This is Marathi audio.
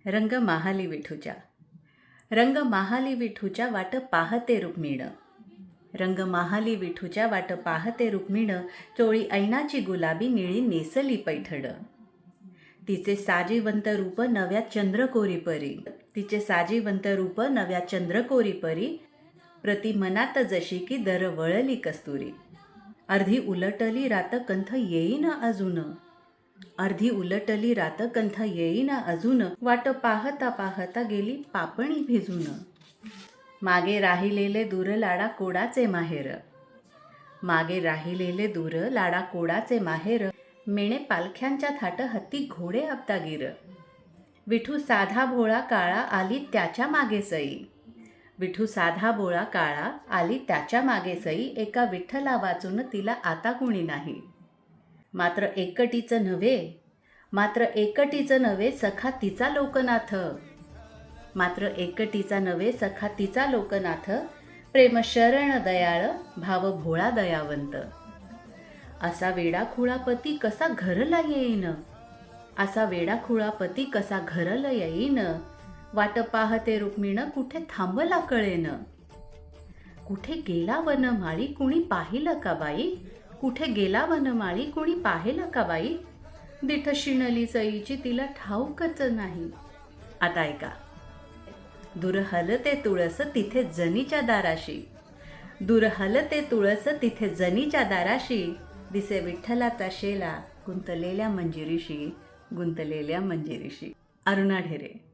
रंग माहाली विठूच्या. रंग माहाली विठूच्या वाट पाहते रुक्मिण. रंग माहाली विठूच्या वाट पाहते रुक्मिण. चोळी ऐनाची गुलाबी निळी नेसली पैठण. तिचे साजीवंत रूप नव्या चंद्रकोरी परी. तिचे साजीवंत रूप नव्या चंद्रकोरी परी. प्रति मनात जशी की दरवळली कस्तुरी. अर्धी उलटली रात कंथ येईन अजून. अर्धी उलटली रात कंथ येईन अजून. वाट पाहता पाहता गेली पापणी भिजून. मागे राहिलेले दूर लाडा कोडाचे माहेर. मागे राहिलेले दूर लाडा कोडाचे माहेर. मेणे पालख्यांच्या थाट हत्ती घोडे अब्दागीर. विठू साधा भोळा काळा आली त्याच्या मागे सई. विठू साधा बोळा काळा आली त्याच्या मागे सई. एका विठ्ठला वाचून तिला आता कुणी नाही. मात्र एकटीचं नव्हे, मात्र एकटीचं नव्हे सखा तिचा लोकनाथ. मात्र एकटीचा नव्हे सखा तिचा लोकनाथ. प्रेम शरण दयाळ भाव भोळा दयावंत. असा वेडाखुळा पती कसा घरला येईन. असा वेडाखुळा पती कसा घरला येईन. वाट पाहते रुक्मिण कुठे थांबला कळेन. कुठे गेला वनमाळी कुणी पाहिलं का बाई. कुठे गेला वनमाळी कुणी पाहिलं का बाई. दिठ शिणली सईची तिला ठाऊकच नाही. आता ऐका. दूर हलते तुळस तिथे जनीच्या दाराशी. दूर हलते तुळस तिथे जनीच्या दाराशी. दिसे विठ्ठलाचा शेला गुंतलेल्या मंजिरीशी. गुंतलेल्या मंजिरीशी. अरुणा ढेरे.